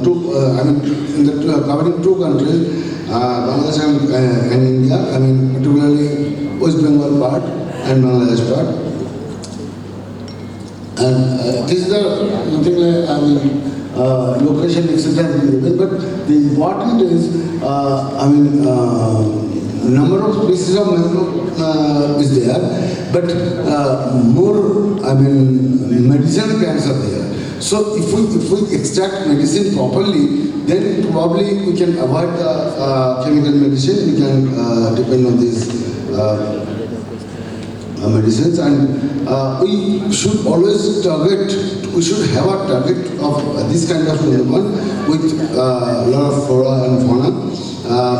covering two countries, Bangladesh and India. I mean, particularly West Bengal part and Bangladesh part. And this is the nothing like location etc. But the important is number of species of mangrove is there, but more medicinal plants are there. So if we extract medicine properly, then probably we can avoid the chemical medicine. We can depend on these medicines, and we should always target. We should have a target of this kind of Sundarban with a lot of flora and fauna.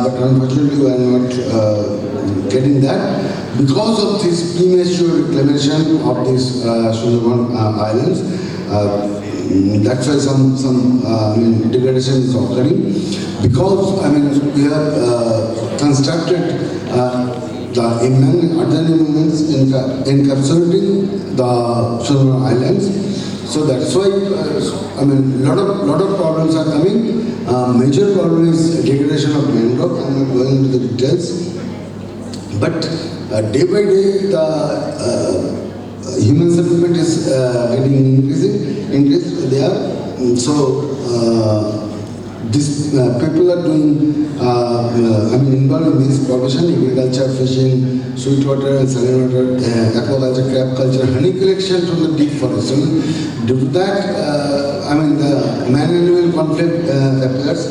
But unfortunately, we are not getting that because of this premature reclamation of these Sundarban islands. That's why some degradation is occurring. Because we have constructed the other embankments encapsulating the Sundarban islands. So that's why lot of problems are coming. Major problem is degradation of mangrove. I'm not going into the details. But day by day, the human settlement is getting increased there. So these people are doing, involved in this profession: agriculture, fishing, sweetwater and saline water, aquaculture, crab culture, honey collection from the deep forest. Due to that, the man-animal conflict appears.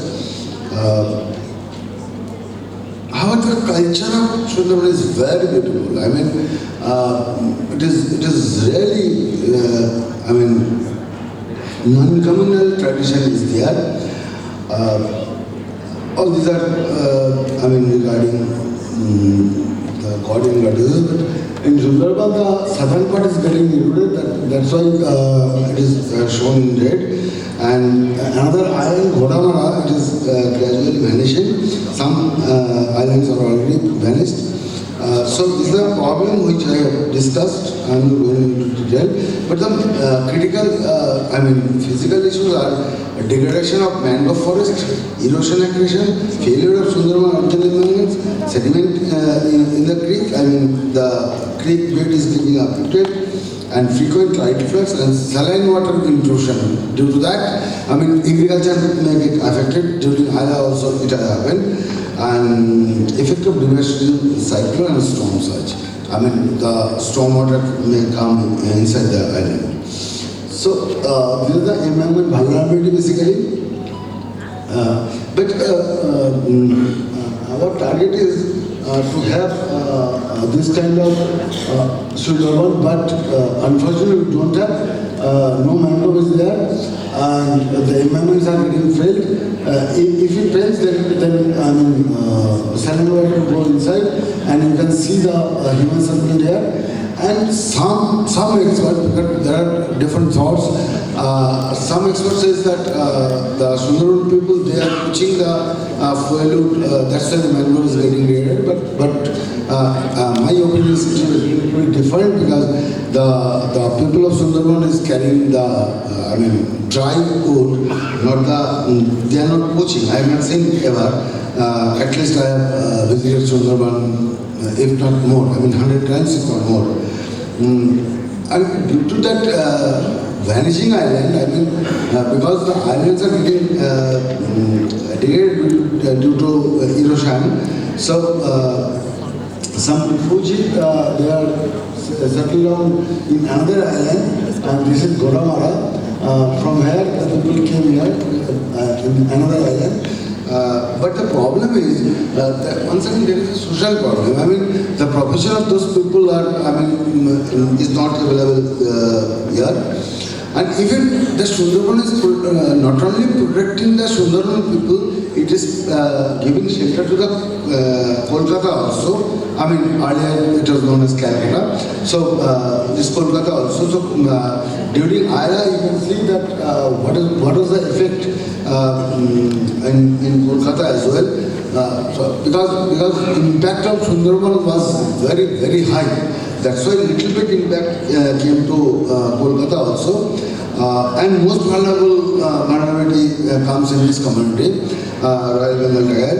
However, the culture of Sundarban is very beautiful. It is really, non-communal tradition is there. All these are, regarding the god and goddesses. But in Sundarban, the southern part is getting eroded. That's why it is shown in red. And another island, Godamara, it is gradually vanishing. Some islands are already vanished. So this is a problem which I have discussed. I am not going into detail. But the critical, physical issues are degradation of mangrove forest, erosion accretion, failure of Sundarban urban environments, sediment in the creek. The creek bed is getting affected, and frequent tide floods and saline water intrusion. Due to that, agriculture may get affected. During Ida also it has happened. And effect of devastating cyclone and storm surge. The storm water may come inside the island. So this is the environment vulnerability basically. But our target is to have this kind of Sundarban, but unfortunately we don't have. No mangrove is there, and the environments are getting failed. If it fails, then saline water will go inside, and you can see the human settlement there. And some experts, because there are different thoughts, some experts says that the Sundarban people, they are pushing the fuel, that's why the mangrove is getting degraded. But my opinion is pretty different, because the people of Sundarban is carrying the dry wood, they are not poaching. I have not seen ever. At least I have visited Sundarban, if not more, 100 times if not more. And due to that vanishing island, because the islands are getting degraded due to erosion, so some refugee, they are settled down in another island, and this is Godamara. From here, the people came here in another island. But the problem is, once again, there is a social problem. The profession of those people is not available here. And even the Sundarban is not only protecting the Sundarban people, it is giving shelter to the Kolkata also. Earlier it was known as Calcutta. So this Kolkata also. So during IRA, you can see that what was the effect in Kolkata as well. So because impact of Sundarban was very, very high. That's why little bit impact came to Kolkata also. and most vulnerability comes in this community, Royal Bengal tiger.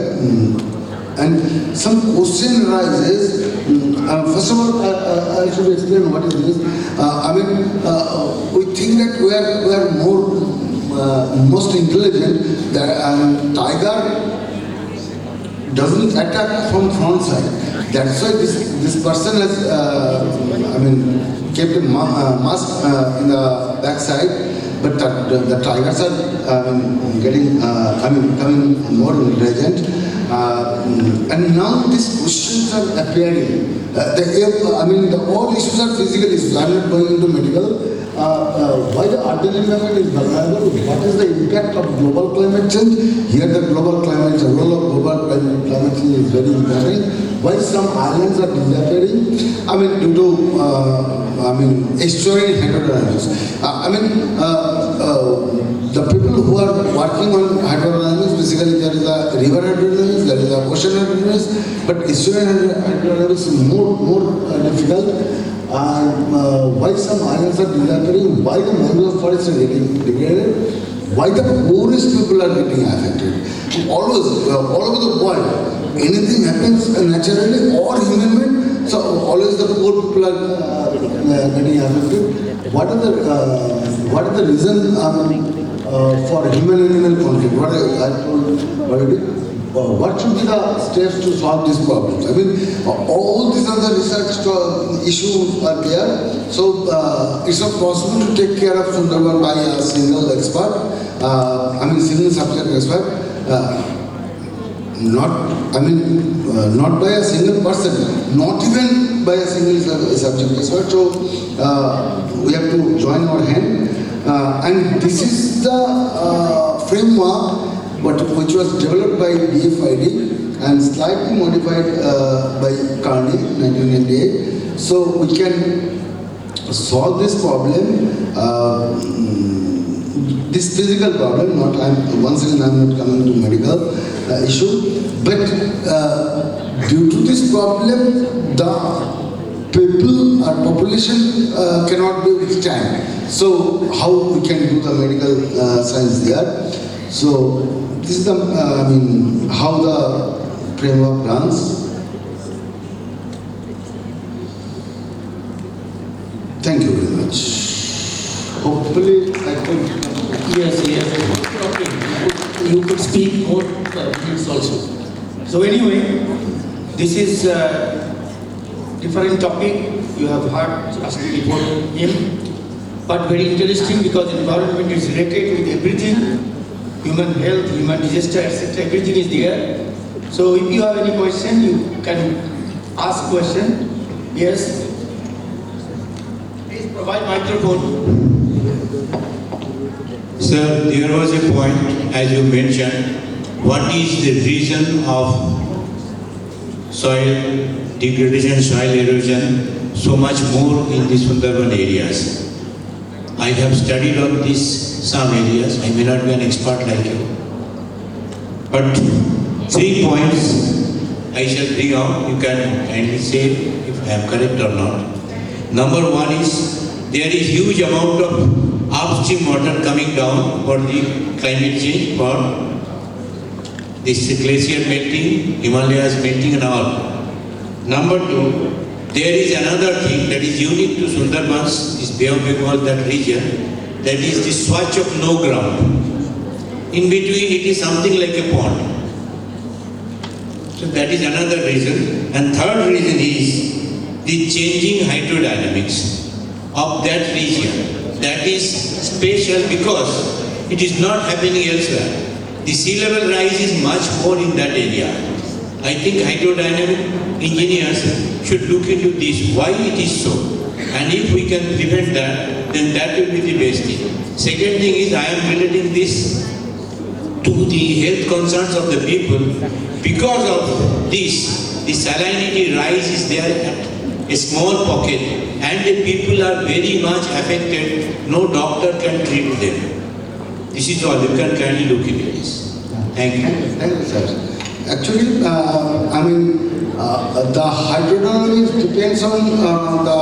And some question arises. First of all, I should explain what is this. We think that we are most intelligent. That tiger doesn't attack from front side. That's why this person has kept a mask in the back side. But the tigers are coming more intelligent. And now these questions are appearing. All issues are physical issues. I am not going into medical. Why the artificial environment is vulnerable? What is the impact of global climate change? Here the global climate change, role of global climate change is very important. Why some islands are disappearing? Due to estuarine hydrodynamics. The people who are working on hydrodynamics, basically there is a river hydrodynamics, there is a ocean hydrodynamics, but estuarine hydrodynamics is more difficult. Why some islands are disappearing, why the mangrove forests are getting degraded, why the poorest people are getting affected. Always, all over the world, anything happens naturally or human-made, so always the poor people are getting affected. What are the reason for human-animal conflict? What should be the steps to solve these problems? All these other research issues are there. So it's not possible to take care of Sundarban by a single expert, single subject expert. Not by a single person, not even by a single subject expert. So we have to join our hand, and this is the framework which was developed by DFID and slightly modified by Carney in 1998. So we can solve this problem, this physical problem. Once again, I'm not coming to medical issue, but due to this problem, the people, our population cannot be withstand. So how we can do the medical science there? So this is the how the framework runs. Thank you very much. Hopefully I could. Yes. Okay. You could speak more minutes also. So anyway, this is a different topic. You have heard us before him, but very interesting because environment is related with everything. Human health, human disaster, etc. Everything is there. So if you have any question, you can ask question. Yes. Please provide microphone. Sir, there was a point, as you mentioned, what is the reason of soil degradation, soil erosion so much more in the Sundarban areas? I have studied on this some areas. I may not be an expert like you, but 3 points I shall bring out. You can kindly say if I am correct or not. Number 1 is there is huge amount of upstream water coming down for the climate change, for this glacier melting, Himalayas melting and all. Number 2, there is another thing that is unique to Sundarbans, this Bay of Bengal, that region, that is the swatch of no ground. In between it is something like a pond. So that is another reason. And third reason is the changing hydrodynamics of that region. That is special because it is not happening elsewhere. The sea level rise is much more in that area. I think hydrodynamic engineers should look into this, why it is so. And if we can prevent that, then that will be the best thing. Second thing is, I am relating this to the health concerns of the people. Because of this, the salinity rise is there at a small pocket, and the people are very much affected. No doctor can treat them. This is all. You can kindly look into this. Thank you. Thank you, sir. Actually, the hydrodynamics depends on the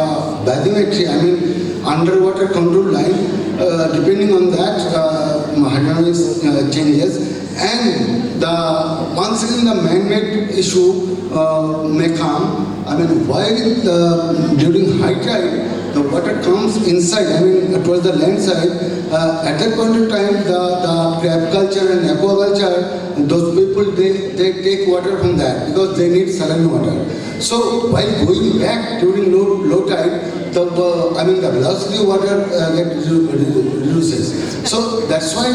bathymetry, underwater control line. depending on that, hydrodynamics changes, and once again the man-made issue may come. I mean, why during high tide the water comes inside, I mean towards the land side, at that point in time the crab culture and aquaculture, those people they take water from that because they need saline water. So while going back during low tide, the velocity of water reduces. So that's why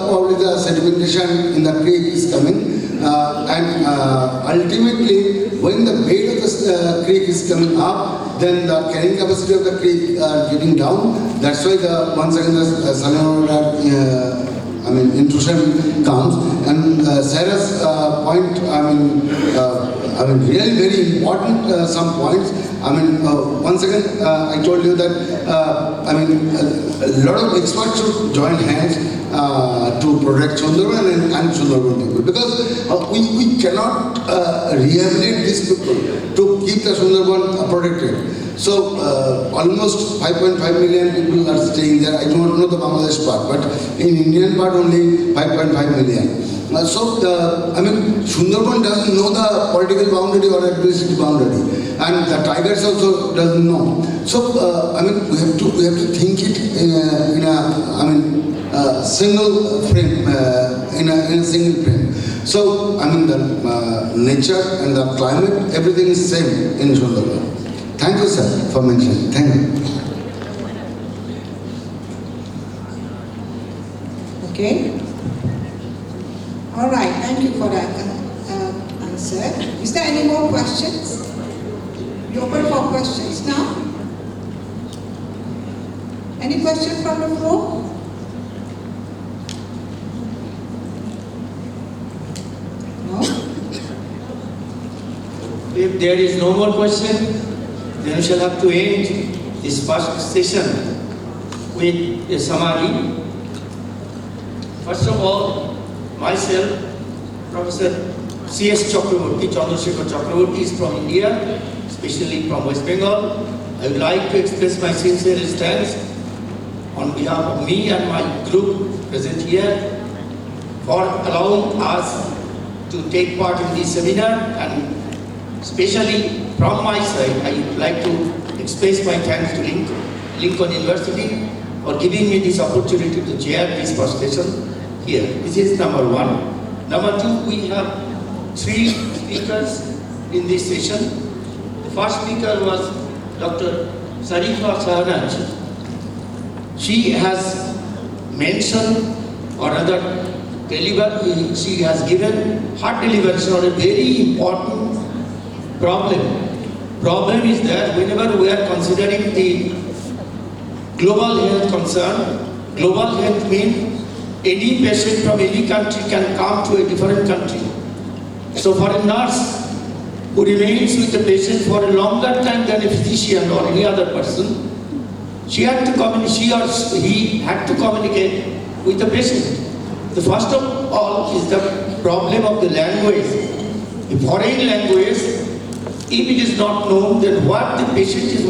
probably the sedimentation in the creek is coming, and ultimately when the bed of the creek is coming up, then the carrying capacity of the creek are getting down. That's why once again the saline water intrusion comes. And Sarah's point, really very important some points. Once again, I told you that a lot of experts should join hands to protect Sundarban and Sundarban people, because we cannot rehabilitate these people to keep the Sundarban protected. So almost 5.5 million people are staying there. I do not know the Bangladesh part, but in Indian part only 5.5 million. Sundarban doesn't know the political boundary or administrative boundary, and the tigers also doesn't know. So we have to think it in a single frame, in a single frame. So the nature and the climate, everything is same in Sundarban. Thank you, sir, for mentioning. Thank you. Okay. All right. Thank you for that answer. Is there any more questions? You open for questions now? Any questions from the floor? No? If there is no more question, then we shall have to end this first session with a summary. First of all, myself, Professor C.S. Chakraborty, Chandrasekhar Chakraborty is from India, especially from West Bengal. I would like to express my sincere thanks on behalf of me and my group present here for allowing us to take part in this seminar, and especially from my side, I would like to express my thanks to Lincoln University for giving me this opportunity to chair this first session here. This is number one. Number two, we have three speakers in this session. The first speaker was Dr. Sarifa Sahanaj. She has mentioned, or rather she has given her delivery on a very important problem. Problem is that whenever we are considering the global health concern, global health means any patient from any country can come to a different country. So for a nurse who remains with the patient for a longer time than a physician or any other person, he or he had to communicate with the patient. The first of all is the problem of the language. A foreign language, if it is not known, then what the patient is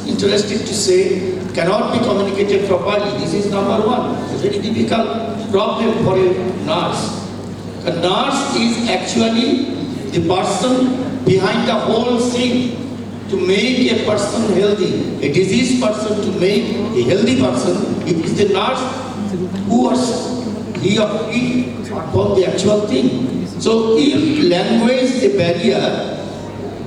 interested to say cannot be communicated properly. This is number one. It's a very difficult problem for a nurse. A nurse is actually the person behind the whole thing to make a person healthy, a diseased person to make a healthy person. It is the nurse who he or she perform the actual thing. So if language is a barrier,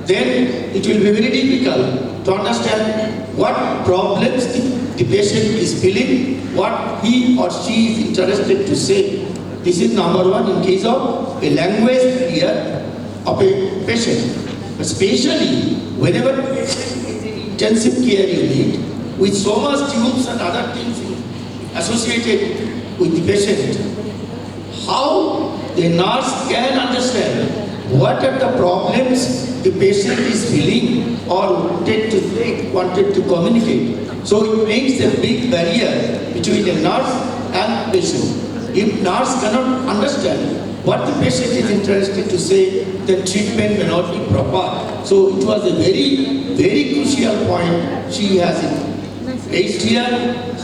then it will be very difficult to understand what problems the patient is feeling, what he or she is interested to say. This is number one in case of a language barrier of a patient. Especially whenever a patient is in intensive care unit with so much tubes and other things associated with the patient, how the nurse can understand what are the problems the patient is feeling or wanted to communicate. So it makes a big barrier between a nurse and patient. If nurse cannot understand what the patient is interested to say, then treatment may not be proper. So it was a very, very crucial point she has based here.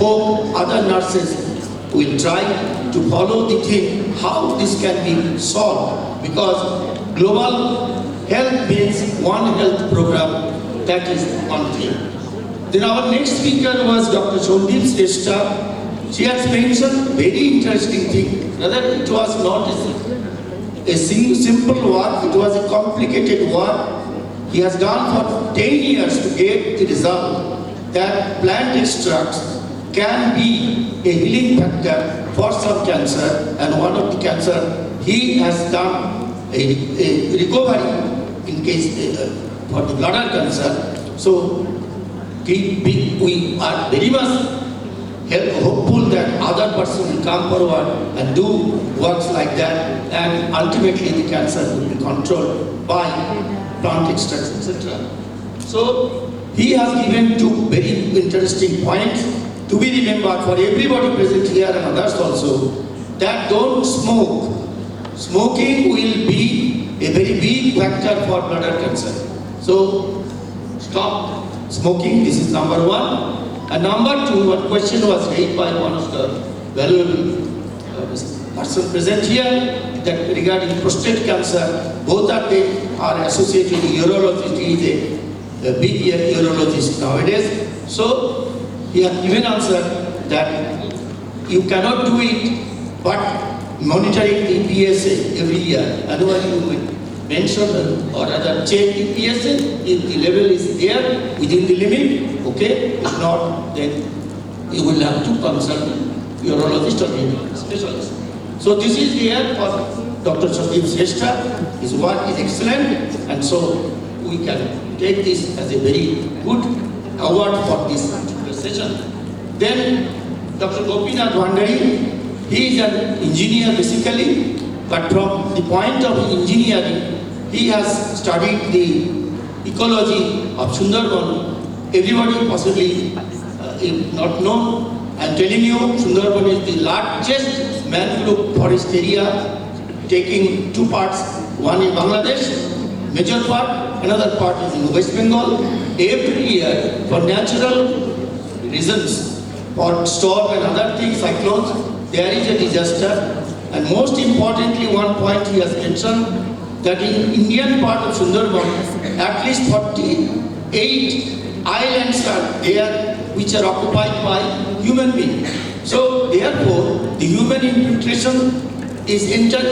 Hope other nurses will try to follow the thing, how this can be solved. Because global health means one health program, that is one thing. Then our next speaker was Dr. Sandip Shrestha. She has mentioned very interesting thing. Rather, it was not a simple work, it was a complicated work. He has done for 10 years to get the result that plant extracts can be a healing factor for some cancer, and one of the cancer he has done a recovery in case for the bladder cancer. So we are very much hopeful that other person will come forward and do works like that, and ultimately the cancer will be controlled by plant extracts, etc. So he has given two very interesting points to be remembered for everybody present here and others also, that don't smoke. Smoking will be a very big factor for bladder cancer. So stop smoking, this is number one. And number two, one question was raised by one of the valuable person present here, that regarding prostate cancer, both of them are associated with urologist. He is a big urologist nowadays. So he has given answer that you cannot do it, but monitoring the PSA every year. Otherwise you will mention or rather check the PSA. If the level is there within the limit, okay. If not, then you will have to consult urologist or specialist. So this is there for Dr. Sandip Shrestha. His work is excellent, and so we can take this as a very good award for this particular session. Then Dr. Gopinath Bhandari, he is an engineer basically, but from the point of engineering, he has studied the ecology of Sundarban. Everybody possibly if not known. I'm telling you, Sundarban is the largest mangrove forest area, taking two parts, one in Bangladesh, major part, another part is in West Bengal. Every year, for natural reasons, for storm and other things, cyclones, there is a disaster. And most importantly, one point he has mentioned, that in Indian part of Sundarban, at least 48 islands are there which are occupied by human beings. So therefore, the human infiltration is entering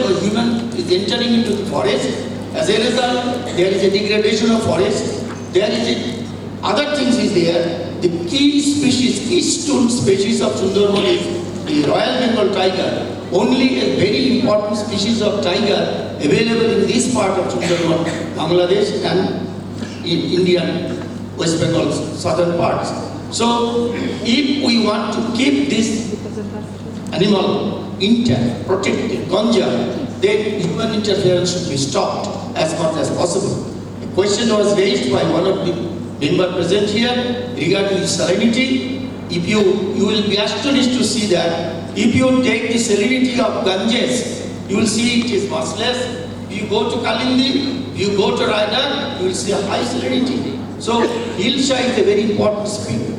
into the forest. As a result, there is a degradation of forest. There is other things is there. The key species, keystone species of Sundarban is the Royal Bengal tiger. Only a very important species of tiger available in this part of Sundarban, Bangladesh and in Indian West Bengal southern parts. So if we want to keep this animal intact, protected, conserved, then human interference should be stopped as much as possible. A question was raised by one of the members present here regarding salinity. If you will be astonished to see that if you take the salinity of Ganges, you will see it is much less. If you go to Kalindi, if you go to Raidar, you will see a high salinity. So hillsha is a very important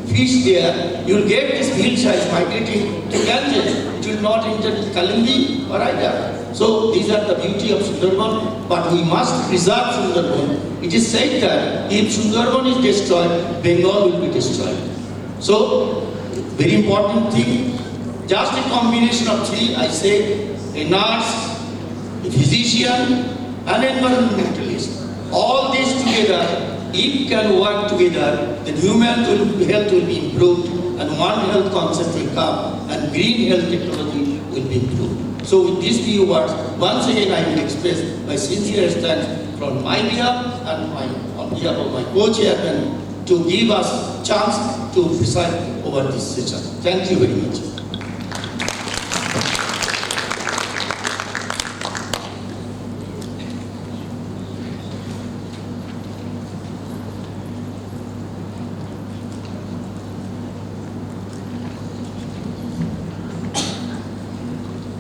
fish there. You will get this hillsha migrating to Ganges. It will not enter Kalindi or Raidar. So these are the beauty of Sundarban, but we must preserve Sundarban. It is said that if Sundarban is destroyed, Bengal will be destroyed. So, very important thing, just a combination of three, I say, a nurse, a physician, and environmentalist. All these together, if can work together, then human health will be improved, and one health concept will come, and green health technology will be improved. So with these few words, once again I will express my sincere thanks from my behalf and on behalf of my co-chairman to give us chance to preside over this session. Thank you very much.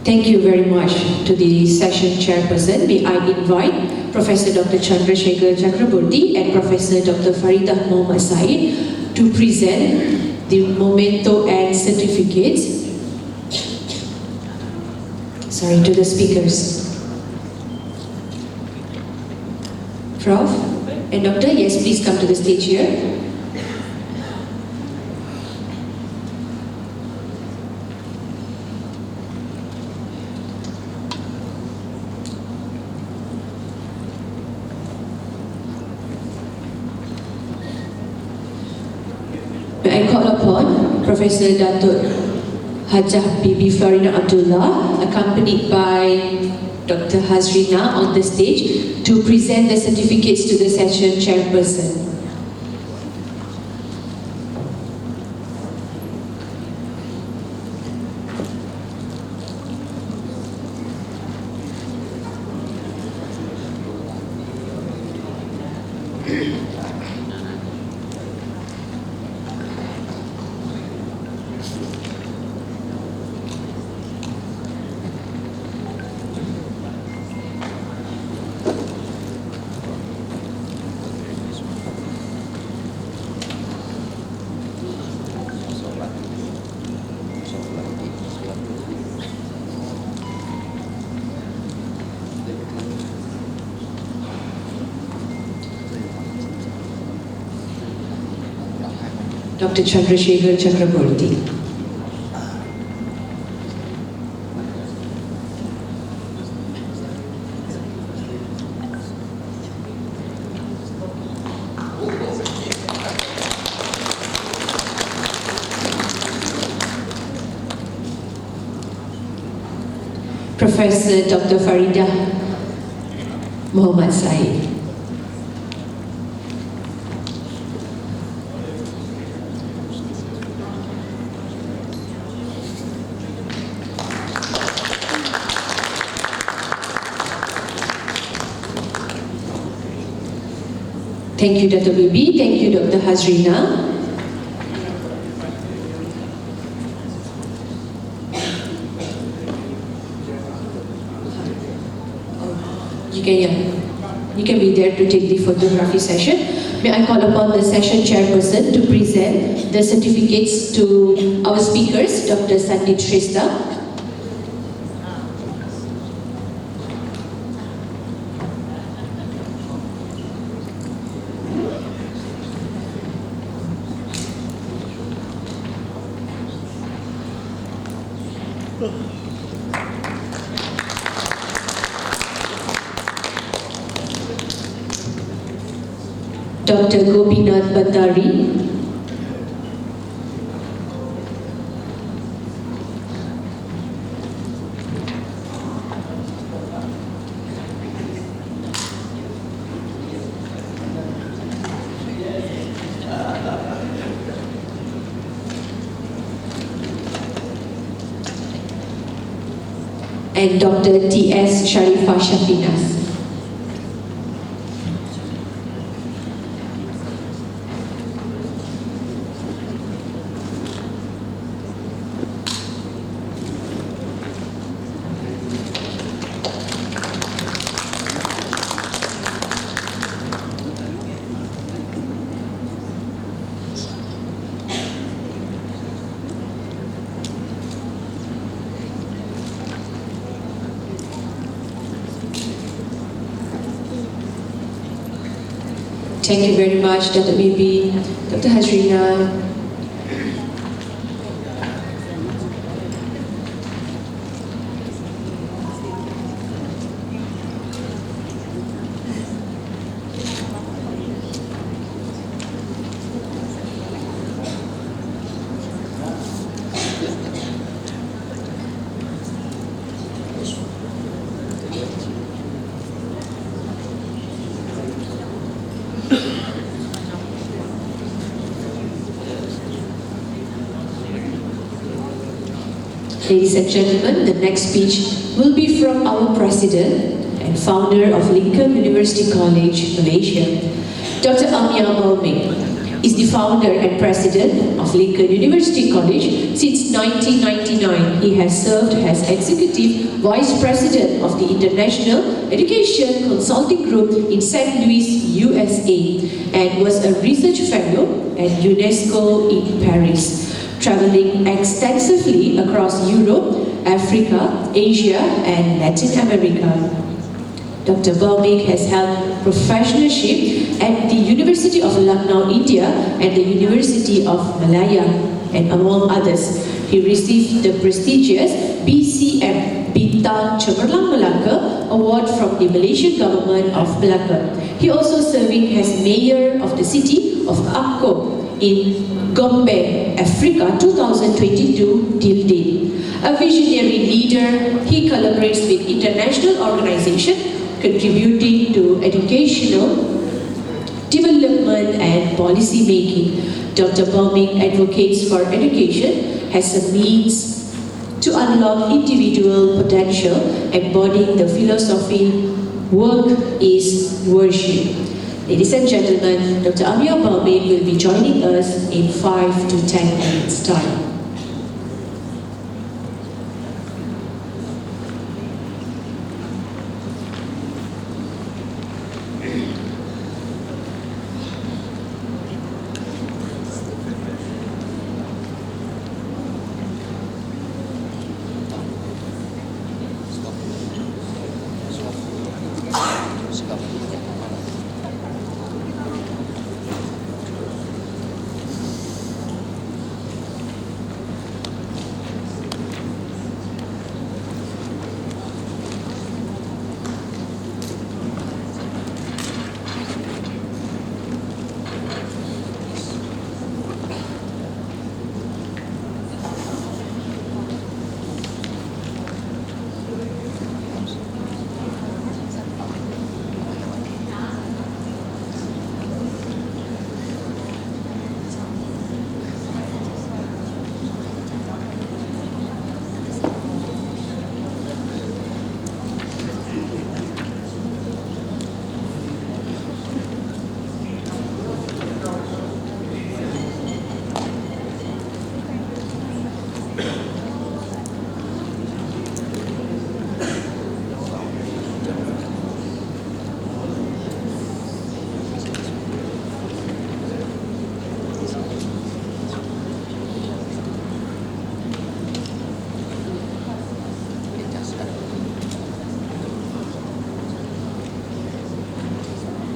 Thank you very much to the session chairperson. May I invite Professor Dr. Chandrasekhar Chakraborty and Professor Dr. Faridah Mohammad Said to present the memento and certificates. Sorry, to the speakers. Prof. and Doctor, yes, please come to the stage here. May I call upon Professor Datuk Hajah Bibi Farina Abdullah, accompanied by Dr. Hazrina on the stage to present the certificates to the session chairperson. Dr. Chandrasekhar Chakraborty. Professor Dr. Farida Muhammad Said. Thank you, Dr. Bibi. Thank you, Dr. Hazrina. You can be there to take the photography session. May I call upon the session chairperson to present the certificates to our speakers, Dr. Sandip Shrestha. Dr. Gopinath Bhandari. And Dr. T.S. Sharifah Shafinas. Thank you very much, Dr. Bibi, Dr. Hazrina. Ladies and gentlemen, the next speech will be from our President and founder of Lincoln University College, Malaysia, Dr. Amia Mauming. is the founder and president of Lincoln University College. Since 1999, he has served as executive vice president of the International Education Consulting Group in St. Louis, USA, and was a research fellow at UNESCO in Paris, traveling extensively across Europe, Africa, Asia, and Latin America. Dr. Bhaumik has held professorship at the University of Lucknow, India, and the University of Malaya, and among others. He received the prestigious BCM Bintang Cemerlang Melaka Award from the Malaysian government of Malacca. He also serving as mayor of the city of Akko in Gombe, Africa, 2022 till date. A visionary leader, he collaborates with international organizations contributing to educational development and policy making. Dr. Bhaumik advocates for education as a means to unlock individual potential, embodying the philosophy, work is worship. Ladies and gentlemen, Dr. Amir Bhaumik will be joining us in 5 to 10 minutes time.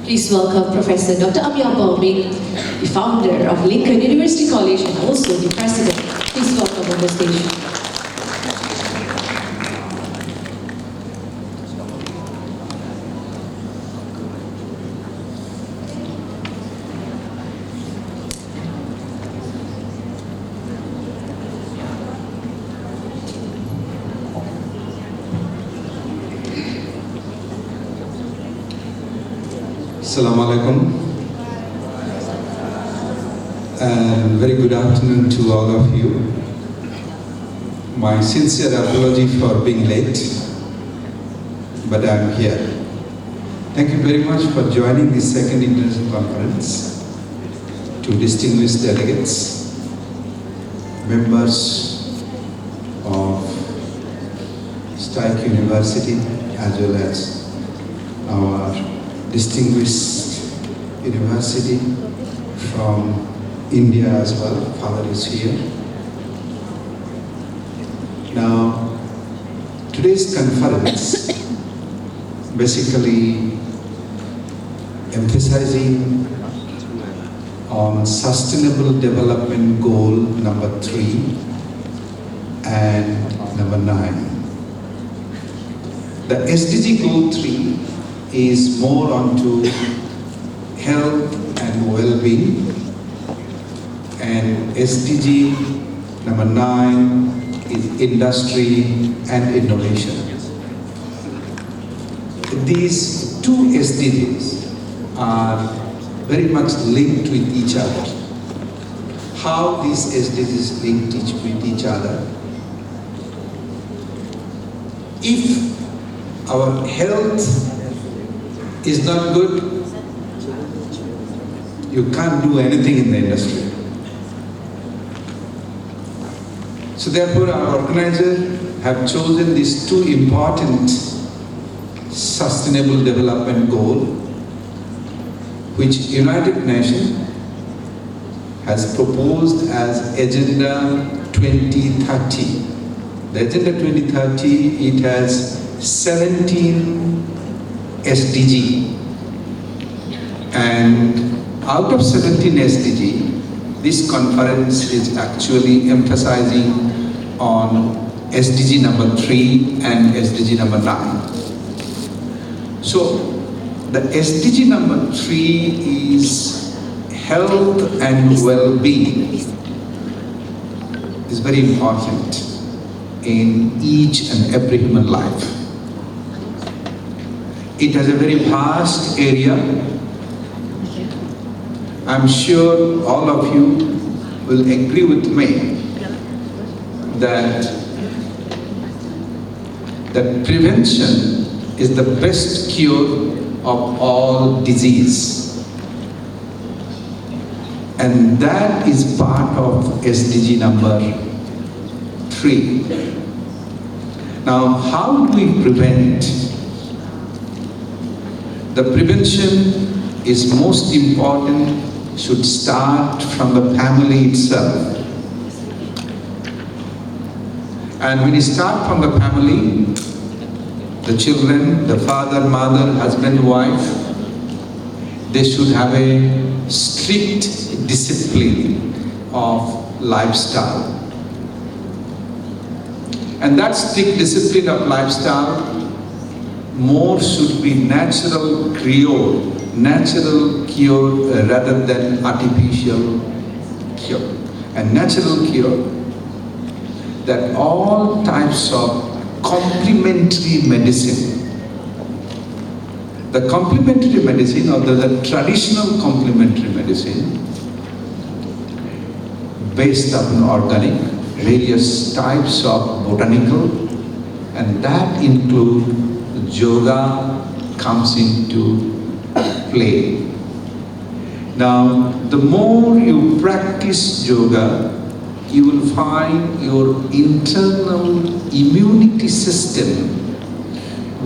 Please welcome Professor Dr. Amir Bhaumik, the founder of Lincoln University College and also the president. Please welcome on the stage. Assalamu alaikum, and very good afternoon to all of you. My sincere apology for being late, but I'm here. Thank you very much for joining the second international conference. To distinguished delegates, members of Strike University, as well as our distinguished university from India as well. Father is here. Now, today's conference basically emphasizing on Sustainable Development Goal number 3 and number 9. The SDG Goal 3 is more onto health and well-being, and SDG number 9 is industry and innovation. These two SDGs are very much linked with each other. How these SDGs linked with each other? If our health is not good, you can't do anything in the industry. So therefore our organizer have chosen these two important sustainable development goal, which United Nations has proposed as Agenda 2030. The Agenda 2030, it has 17 SDG, and out of 17 SDG, this conference is actually emphasizing on SDG number 3 and SDG number 9. So the SDG number 3 is health and well-being. Is very important in each and every human life. It has a very vast area. I'm sure all of you will agree with me that prevention is the best cure of all disease. And that is part of SDG number 3. Now, how do we prevent? The prevention is most important, should start from the family itself. And when you start from the family, the children, the father, mother, husband, wife, they should have a strict discipline of lifestyle. And that strict discipline of lifestyle more should be natural cure rather than artificial cure. And natural cure, that all types of complementary medicine, the complementary medicine or the traditional complementary medicine based upon organic, various types of botanical, and that include yoga comes into play. Now, the more you practice yoga, you will find your internal immunity system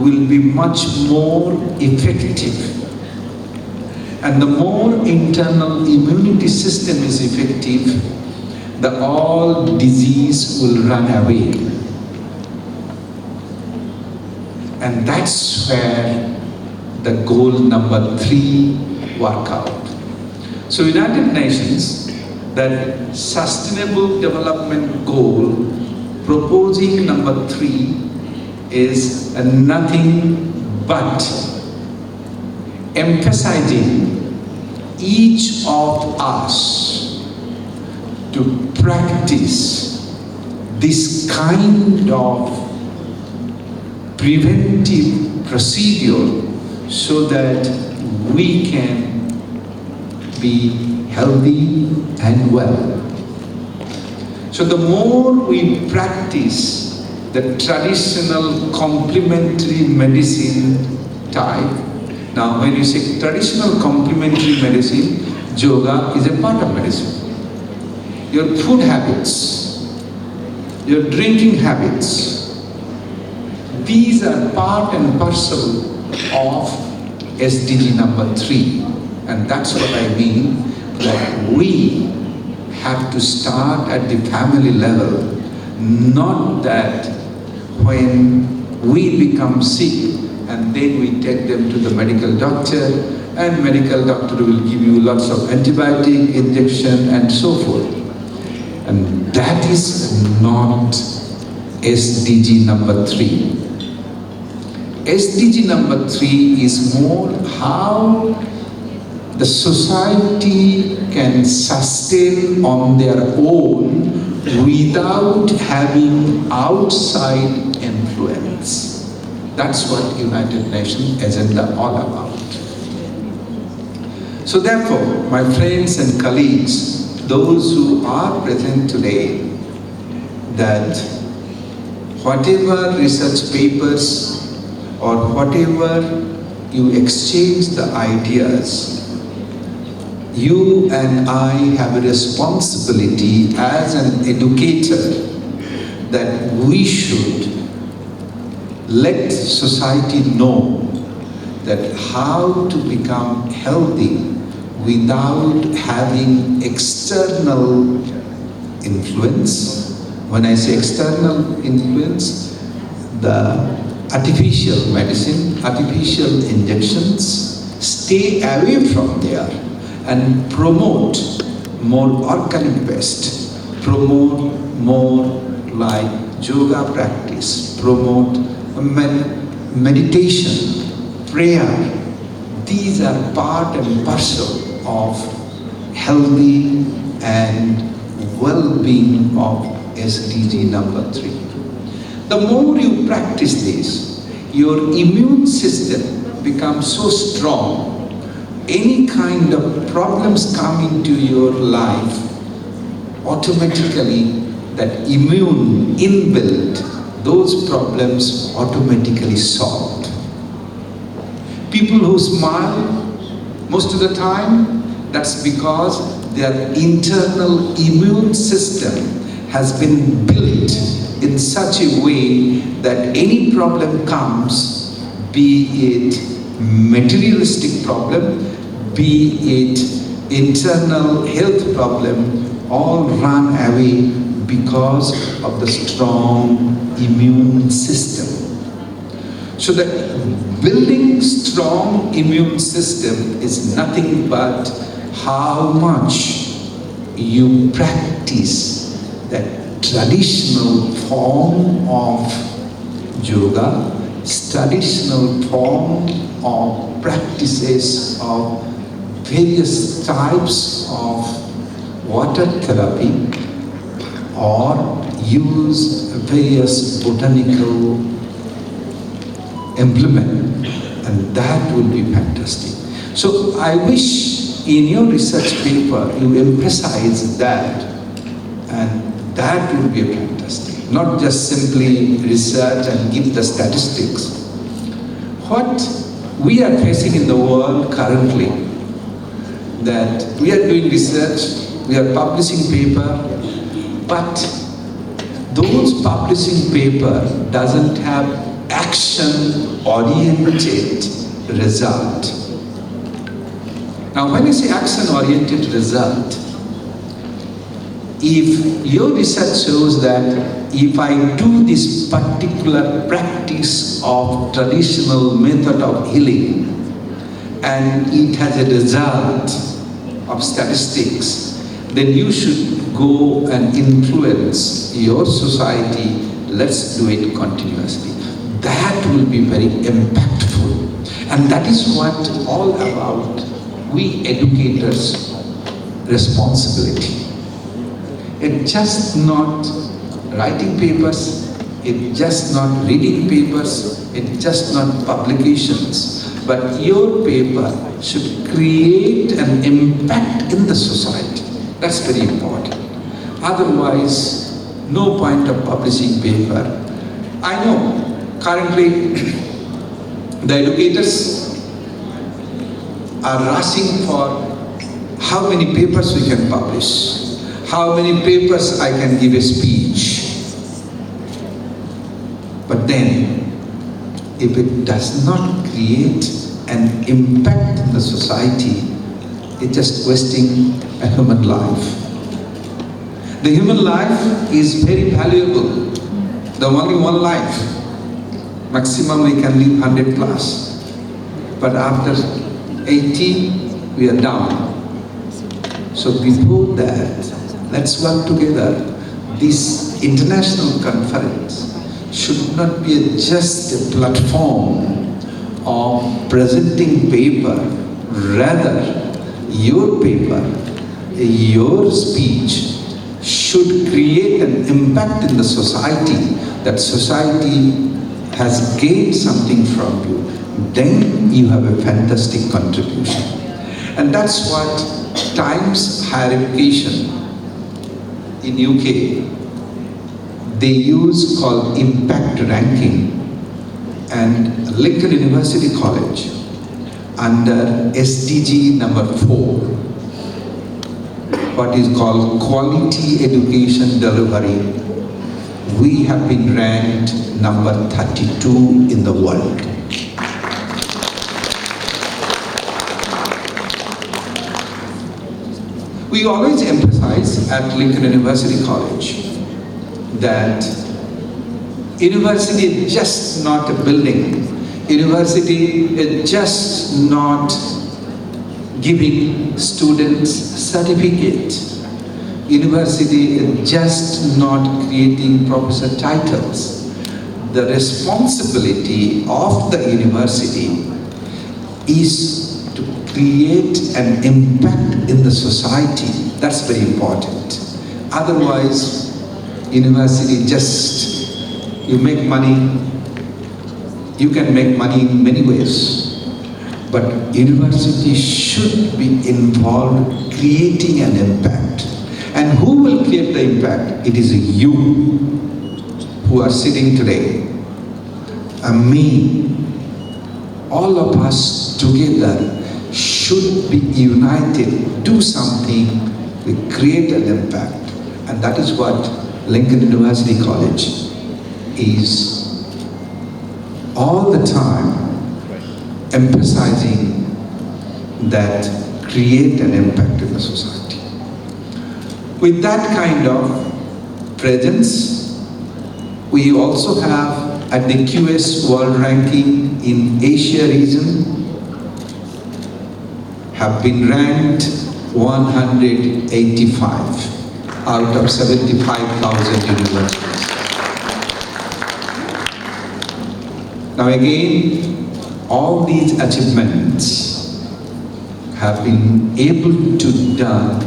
will be much more effective. And the more internal immunity system is effective, the all disease will run away. And that's where the goal number 3 work out. So United Nations, that sustainable development goal proposing number 3 is nothing but emphasizing each of us to practice this kind of preventive procedure so that we can be healthy and well. So the more we practice the traditional complementary medicine type, now when you say traditional complementary medicine, yoga is a part of medicine. Your food habits, your drinking habits, these are part and parcel of SDG number 3. And that's what I mean, that we have to start at the family level, not that when we become sick and then we take them to the medical doctor, and medical doctor will give you lots of antibiotic injection and so forth. And that is not SDG number 3. SDG number 3 is more how the society can sustain on their own without having outside influence. That's what United Nations agenda all about. So therefore, my friends and colleagues, those who are present today, that whatever research papers or whatever you exchange the ideas, you and I have a responsibility as an educator that we should let society know that how to become healthy without having external influence. When I say external influence, the artificial medicine, artificial injections, stay away from there and promote more organic based, promote more like yoga practice, promote meditation, prayer. These are part and parcel of healthy and well-being of SDG number 3. The more you practice this, your immune system becomes so strong. Any kind of problems come into your life, automatically that immune inbuilt, those problems automatically solved. People who smile most of the time, that's because their internal immune system has been built in such a way that any problem comes, be it materialistic problem, be it internal health problem, all run away because of the strong immune system. So that building strong immune system is nothing but how much you practice that traditional form of yoga, traditional form of practices of various types of water therapy, or use various botanical implement, and that will be fantastic. So I wish in your research paper you emphasize that, and that will be fantastic. Not just simply research and give the statistics. What we are facing in the world currently, that we are doing research, we are publishing paper, but those publishing paper doesn't have action-oriented result. Now when I say action-oriented result, if your research shows that if I do this particular practice of traditional method of healing and it has a result of statistics, then you should go and influence your society. Let's do it continuously. That will be very impactful. And that is what all about we educators' responsibility. It's just not writing papers, it's just not reading papers, it's just not publications, but your paper should create an impact in the society. That's very important. Otherwise, no point of publishing paper. I know currently the educators are rushing for how many papers we can publish, how many papers I can give a speech. But then, if it does not create an impact in the society, it's just wasting a human life. The human life is very valuable. The only one life. Maximum we can live 100 plus. But after 80, we are down. So before that, let's work together. This international conference should not be just a platform of presenting paper. Rather, your paper, your speech should create an impact in the society, that society has gained something from you. Then you have a fantastic contribution. And that's what Times Higher Education in UK, they use called impact ranking, and Lincoln University College under SDG number 4, what is called quality education delivery, we have been ranked number 32 in the world. We always emphasize at Lincoln University College that university is just not a building. University is just not giving students certificates. University is just not creating professor titles. The responsibility of the university is to create an impact in the society. That's very important. Otherwise, university just, you make money, you can make money in many ways. But university should be involved creating an impact. And who will create the impact? It is you who are sitting today, and me. All of us together should be united, do something, we create an impact. And that is what Lincoln University College is all the time emphasizing, that create an impact in the society. With that kind of presence, we also have at the QS World Ranking in Asia region, have been ranked 185 out of 75,000 universities. Now again, all these achievements have been able to done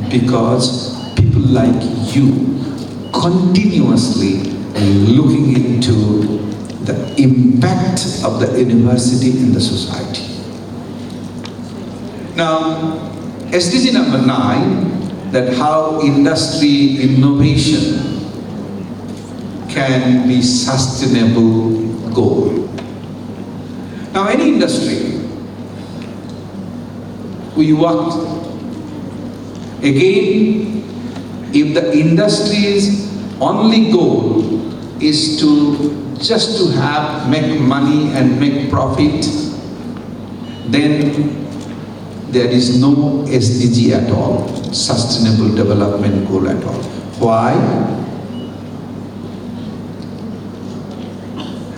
because people like you continuously looking into the impact of the university in the society. Now, SDG number 9, that how industry innovation can be sustainable goal. Now, any industry, we work. Again, if the industry's only goal is to just to make money and make profit, then there is no SDG at all, sustainable development goal at all. Why?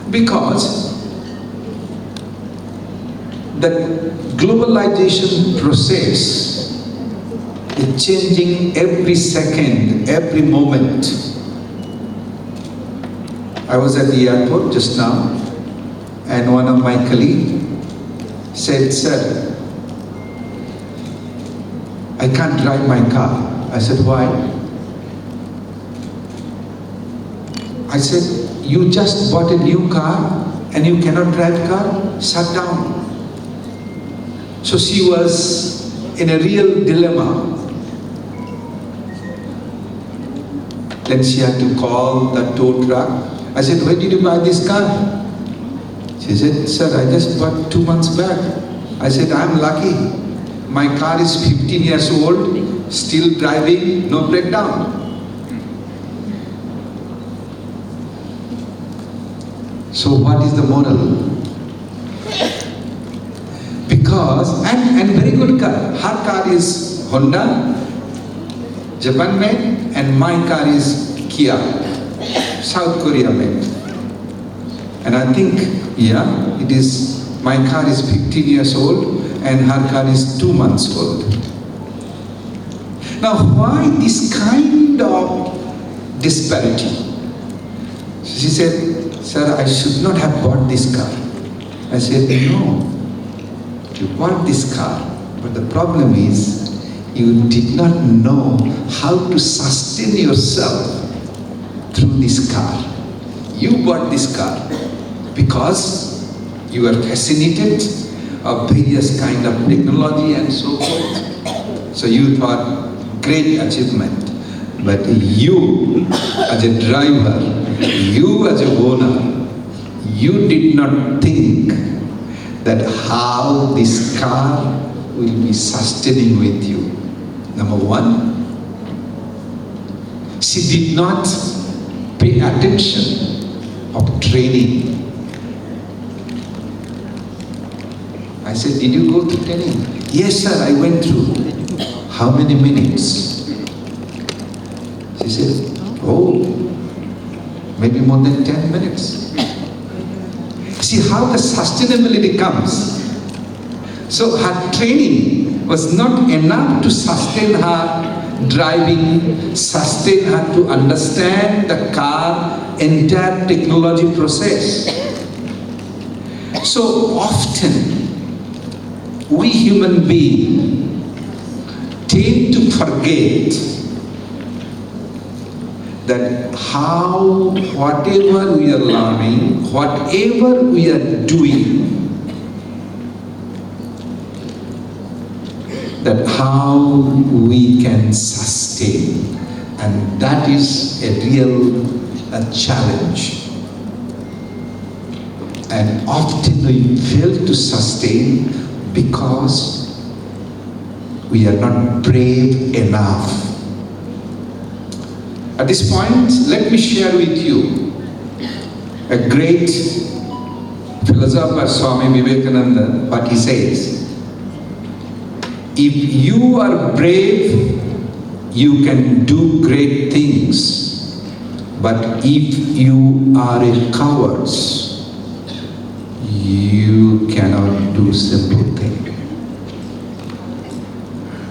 Because the globalization process is changing every second, every moment. I was at the airport just now, and one of my colleagues said, "Sir, I can't drive my car." I said, "Why?" I said, "You just bought a new car and you cannot drive car? Shut down." So she was in a real dilemma. Then she had to call the tow truck. I said, "When did you buy this car?" She said, "Sir, I just bought 2 months back." I said, "I'm lucky. My car is 15 years old, still driving, no breakdown." So what is the moral? Because, and very good car. Her car is Honda, Japan made, and my car is Kia, South Korea made. And I think, yeah, it is, my car is 15 years old and her car is 2 months old. Now why this kind of disparity? She said, "Sir, I should not have bought this car." I said, "No, you bought this car, but the problem is you did not know how to sustain yourself through this car. You bought this car because you are fascinated of various kind of technology and so forth. So you thought, great achievement. But you as a driver, you as a owner, you did not think that how this car will be sustaining with you. Number one. She did not pay attention of training. I said, did you go through training? Yes, sir, I went through. How many minutes? She said, oh, maybe more than 10 minutes. See how the sustainability comes. So her training was not enough to sustain her driving, sustain her to understand the car entire technology process. So often we human beings tend to forget that how whatever we are learning, whatever we are doing, that how we can sustain, and that is a real challenge. And often we fail to sustain because we are not brave enough. At this point, let me share with you a great philosopher, Swami Vivekananda, what he says. If you are brave, you can do great things. But if you are a coward, you cannot do simple things.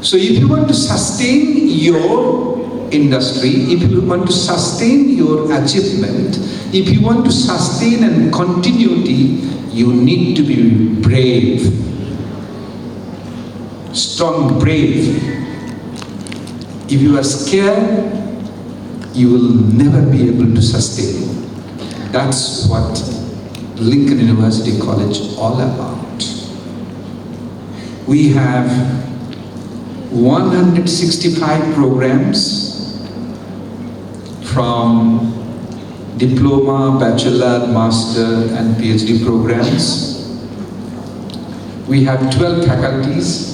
So if you want to sustain your industry, if you want to sustain your achievement, if you want to sustain and continuity, you need to be brave. Strong, brave. If you are scared, you will never be able to sustain. That's what Lincoln University College all about. We have 165 programs from diploma, bachelor, master and PhD programs. We have 12 faculties,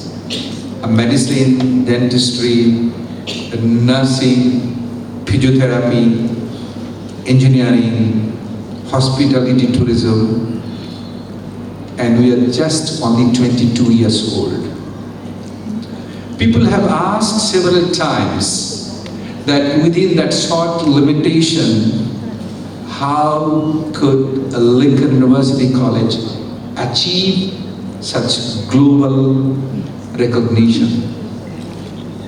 medicine, dentistry, nursing, physiotherapy, engineering, hospitality, tourism, and we are just only 22 years old. People have asked several times that within that short limitation, how could a Lincoln University College achieve such global recognition?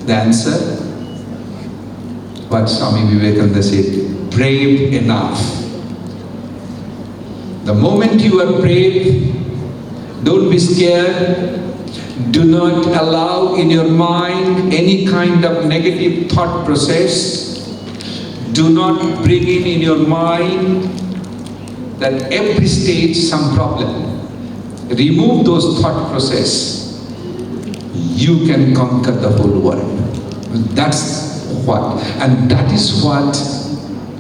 The answer, what Swami Vivekananda said, brave enough. The moment you are brave, don't be scared. Do not allow in your mind any kind of negative thought process. Do not bring in your mind that every stage some problem. Remove those thought process. You can conquer the whole world. That's what, and that is what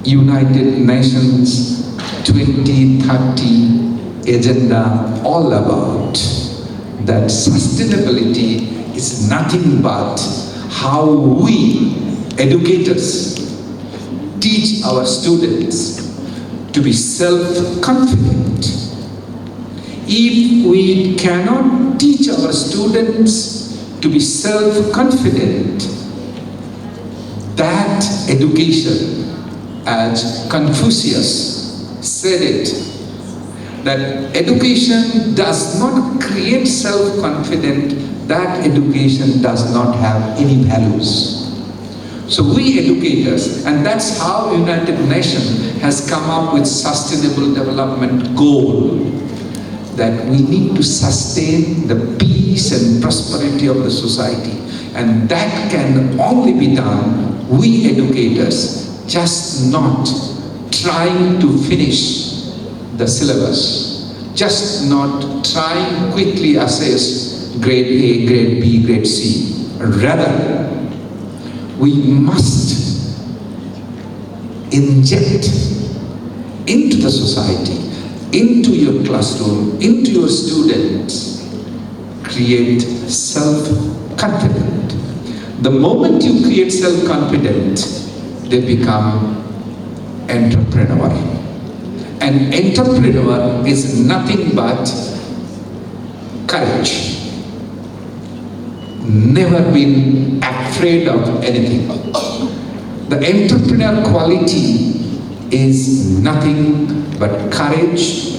United Nations 2030 agenda all about. That sustainability is nothing but how we educators teach our students to be self-confident. If we cannot teach our students to be self-confident, that education, as Confucius said it, that education does not create self-confidence, that education does not have any values. So we educators, and that's how United Nations has come up with sustainable development goal, that we need to sustain the peace and prosperity of the society, and that can only be done, we educators, just not trying to finish the syllabus, just not trying quickly assess grade A, grade B, grade C. Rather, we must inject into the society, into your classroom, into your students, create self-confidence. The moment you create self-confidence, they become entrepreneur. An entrepreneur is nothing but courage. Never been afraid of anything. The entrepreneur quality is nothing but courage